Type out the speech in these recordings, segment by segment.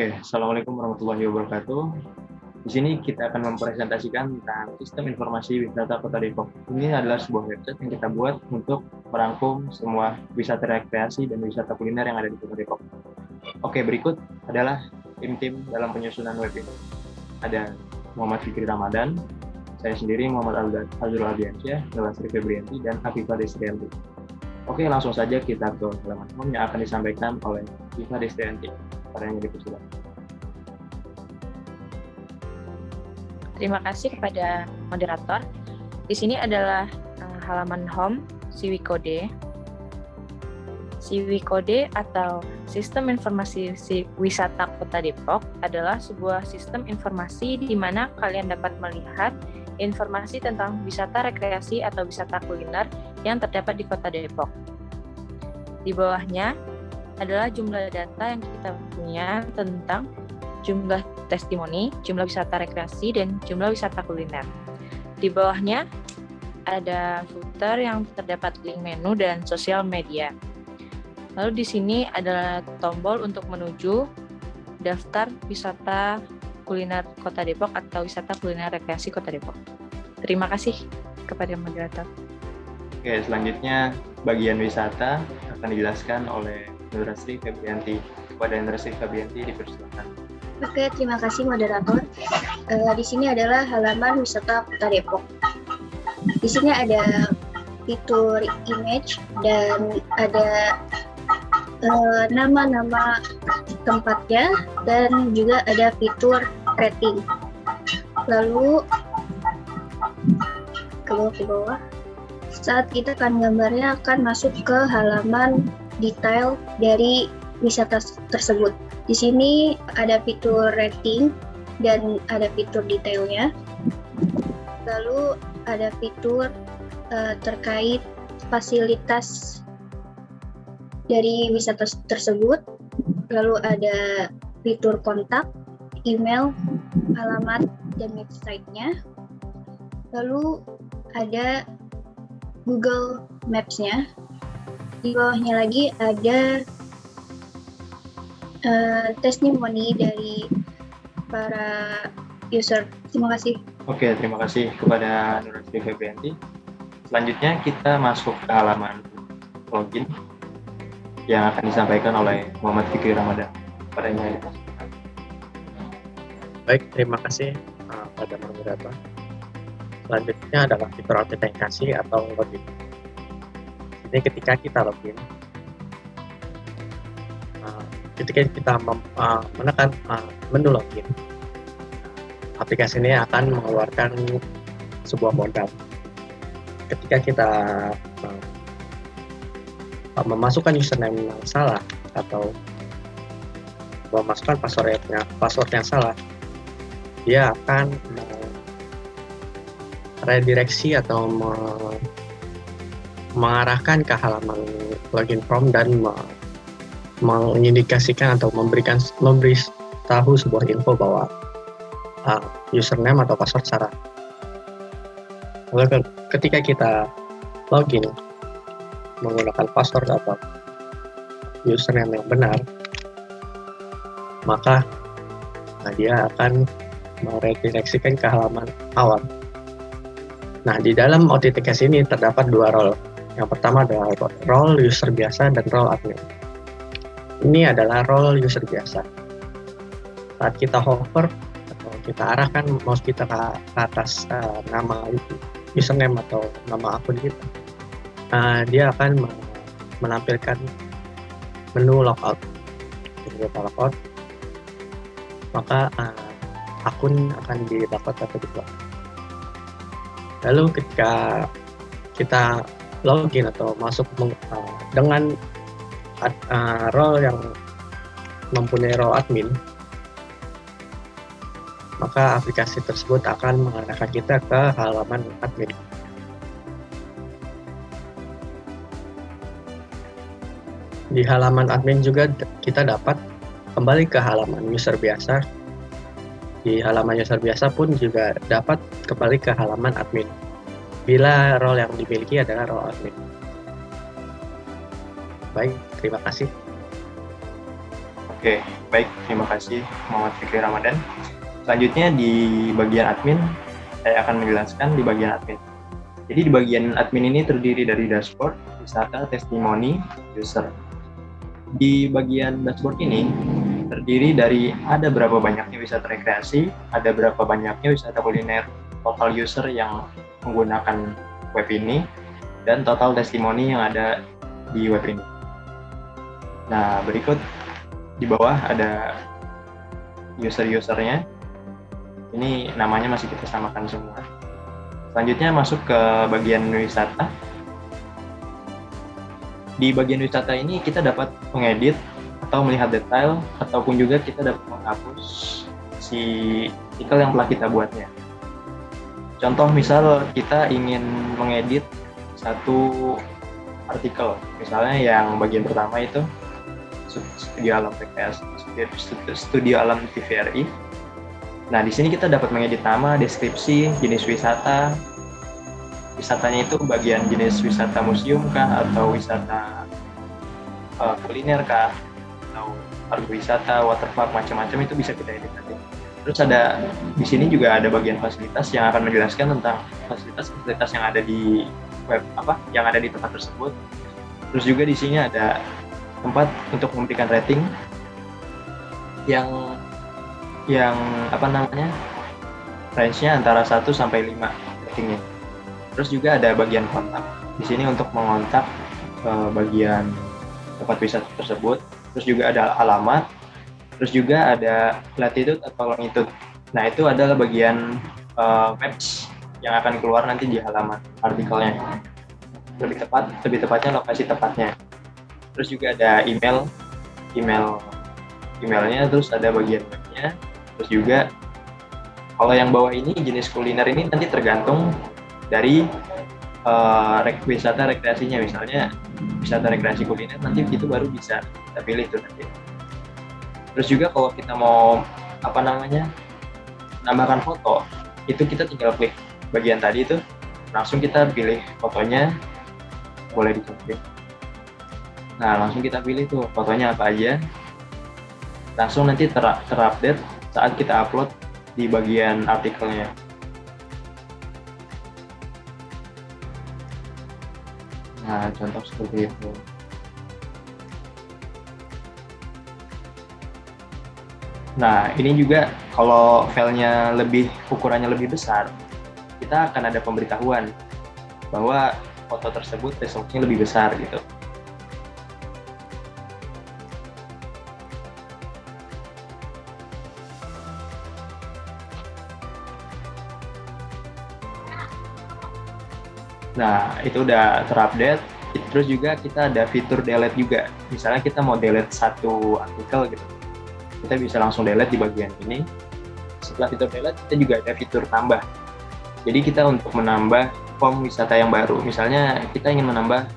Oke, Assalamualaikum warahmatullahi wabarakatuh. Di sini kita akan mempresentasikan tentang sistem informasi wisata Kota Depok. Ini adalah sebuah website yang kita buat untuk merangkum semua wisata rekreasi dan wisata kuliner yang ada di Kota Depok. Oke, berikut adalah tim-tim dalam penyusunan web ini. Ada Muhammad Fikri Ramadan, saya sendiri Muhammad Azrul Ardiansyah, Lastri Febrianti, dan Afifah Destrianti. Oke, langsung saja kita ke halaman home yang akan disampaikan oleh Afifah Destrianti. Padanya dipersilakan. Terima kasih kepada moderator. Di sini adalah halaman home Siwikode. Siwikode atau Sistem Informasi Wisata Kota Depok adalah sebuah sistem informasi di mana kalian dapat melihat informasi tentang wisata rekreasi atau wisata kuliner yang terdapat di Kota Depok. Di bawahnya adalah jumlah data yang kita punya tentang jumlah testimoni, jumlah wisata rekreasi, dan jumlah wisata kuliner. Di bawahnya ada footer yang terdapat link menu dan sosial media. Lalu di sini adalah tombol untuk menuju daftar wisata kuliner Kota Depok atau wisata kuliner rekreasi Kota Depok. Terima kasih kepada moderator. Oke, selanjutnya bagian wisata akan dijelaskan oleh Lastri Febrianti. Kepada Lastri Febrianti dipersilakan. Oke, terima kasih moderator. Di sini adalah halaman wisata Kota Depok. Di sini ada fitur image dan ada nama-nama tempatnya dan juga ada fitur rating. Lalu ke bawah. Saat kita akan gambarnya akan masuk ke halaman detail dari wisata tersebut. Di sini ada fitur rating dan ada fitur detailnya. Lalu ada fitur terkait fasilitas dari wisata tersebut. Lalu ada fitur kontak, email, alamat, dan website-nya. Lalu ada Google Maps-nya. Di bawahnya lagi ada testimoni dari para user. Terima kasih. Oke, terima kasih kepada Lastri Febrianti. Selanjutnya kita masuk ke halaman login yang akan disampaikan oleh Muhammad Fikri Ramadan. Padanya dipersilakan. Baik, terima kasih pada moderator. Selanjutnya adalah fitur autentikasi atau login. Ini ketika kita login, ketika kita menekan menu login, aplikasi ini akan mengeluarkan sebuah modal. Ketika kita memasukkan username yang salah atau memasukkan password yang salah, dia akan redireksi atau mengarahkan ke halaman login form dan mengindikasikan atau memberi tahu sebuah info bahwa username atau password salah. Lalu ketika kita login menggunakan password atau username yang benar, maka dia akan meredireksikan ke halaman awal. Nah, di dalam autentikasi ini terdapat dua role. Yang pertama adalah role user biasa dan role admin. Ini adalah role user biasa. Saat kita hover atau kita arahkan mouse kita ke atas nama username atau nama akun kita, dia akan menampilkan menu logout. Ketika kita logout, maka akun akan di-logout atau di-block. Lalu ketika kita login atau masuk dengan role yang mempunyai role admin, maka aplikasi tersebut akan mengarahkan kita ke halaman admin. Di halaman admin juga kita dapat kembali ke halaman user biasa. Di halaman user biasa pun juga dapat kembali ke halaman admin bila role yang dimiliki adalah role admin. Baik, terima kasih. Oke, baik. Terima kasih Muhammad Fikri Ramadan. Selanjutnya di bagian admin, saya akan menjelaskan di bagian admin. Jadi di bagian admin ini terdiri dari dashboard, wisata, testimoni, user. Di bagian dashboard ini terdiri dari ada berapa banyaknya wisata rekreasi, ada berapa banyaknya wisata kuliner, total user yang menggunakan web ini, dan total testimoni yang ada di web ini. Nah, berikut di bawah ada user-usernya. Ini namanya masih kita samakan semua. Selanjutnya masuk ke bagian wisata. Di bagian wisata ini kita dapat mengedit atau melihat detail, ataupun juga kita dapat menghapus si artikel yang telah kita buatnya. Contoh misal kita ingin mengedit satu artikel, misalnya yang bagian pertama itu Studio Alam TKS, Studio Alam TVRI. Nah, di sini kita dapat mengedit nama, deskripsi, jenis wisata. Wisatanya itu bagian jenis wisata museum kah, atau wisata kuliner kah, atau pariwisata, waterpark, macam-macam itu bisa kita edit nanti. Terus ada di sini juga ada bagian fasilitas yang akan menjelaskan tentang fasilitas yang ada di web yang ada di tempat tersebut. Terus juga di sini ada tempat untuk memberikan rating yang range-nya antara 1 sampai 5 ratingnya. Terus juga ada bagian kontak. Di sini untuk mengontak bagian tempat wisata tersebut. Terus juga ada alamat. Terus juga ada latitude atau longitude. Nah, itu adalah bagian maps yang akan keluar nanti di halaman artikelnya. Lebih tepatnya lokasi tepatnya. Terus juga ada emailnya, terus ada bagian webnya. Terus juga kalau yang bawah ini jenis kuliner ini nanti tergantung dari wisata rekreasinya. Misalnya wisata rekreasi kuliner nanti itu baru bisa kita pilih tuh nanti. Terus juga kalau kita mau menambahkan foto, itu kita tinggal klik bagian tadi itu, langsung kita pilih fotonya, boleh diklik. Nah, langsung kita pilih tuh fotonya apa aja. Langsung nanti terupdate saat kita upload di bagian artikelnya. Nah, contoh seperti itu. Nah, ini juga kalau filenya ukurannya lebih besar, kita akan ada pemberitahuan bahwa foto tersebut resolusinya lebih besar gitu. Nah, itu udah terupdate. Terus juga kita ada fitur delete juga. Misalnya kita mau delete satu artikel gitu, kita bisa langsung delete di bagian ini. Setelah fitur delete, kita juga ada fitur tambah. Jadi kita untuk menambah form wisata yang baru. Misalnya kita ingin menambah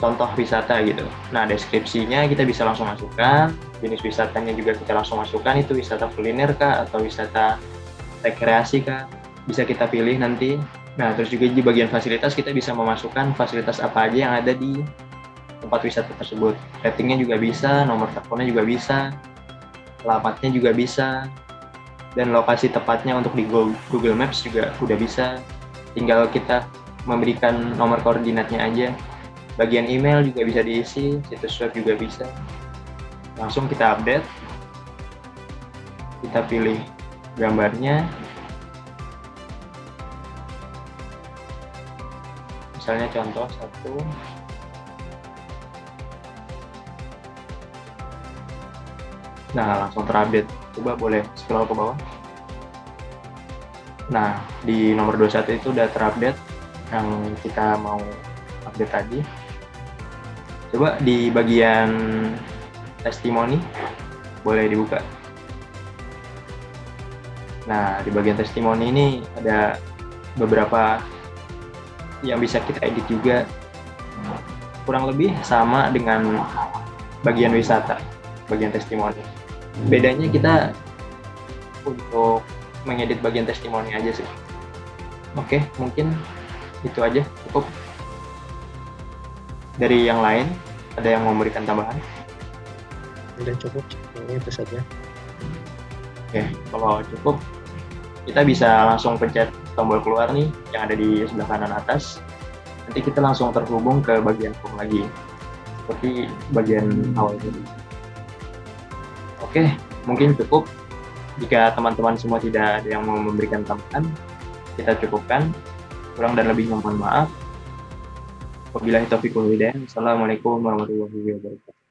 contoh wisata gitu. Nah, deskripsinya kita bisa langsung masukkan. Jenis wisatanya juga kita langsung masukkan. Itu wisata kuliner kah, atau wisata rekreasi kah? Bisa kita pilih nanti. Nah, terus juga di bagian fasilitas kita bisa memasukkan fasilitas apa aja yang ada di tempat wisata tersebut. Ratingnya juga bisa, nomor teleponnya juga bisa, alamatnya juga bisa, dan lokasi tepatnya untuk di Google Maps juga udah bisa. Tinggal kita memberikan nomor koordinatnya aja. Bagian email juga bisa diisi, situs web juga bisa. Langsung kita update. Kita pilih gambarnya. Misalnya contoh satu. Nah, langsung terupdate. Coba boleh scroll ke bawah. Nah, di nomor 21 itu udah terupdate yang kita mau update tadi. Coba di bagian testimoni boleh dibuka. Nah, di bagian testimoni ini ada beberapa yang bisa kita edit juga. Kurang lebih sama dengan bagian wisata, bagian testimoni. Bedanya kita untuk mengedit bagian testimoni aja sih. Oke, mungkin itu aja cukup. Dari yang lain, ada yang mau memberikan tambahan? Udah cukup, ini itu saja. Oke, kalau cukup, kita bisa langsung pencet tombol keluar nih yang ada di sebelah kanan atas. Nanti kita langsung terhubung ke bagian form lagi, seperti bagian awal tadi. Oke, mungkin cukup. Jika teman-teman semua tidak ada yang mau memberikan tambahan, kita cukupkan. Kurang dan lebihnya mohon maaf. Wabillahi taufiq wal hidayah. Assalamualaikum warahmatullahi wabarakatuh.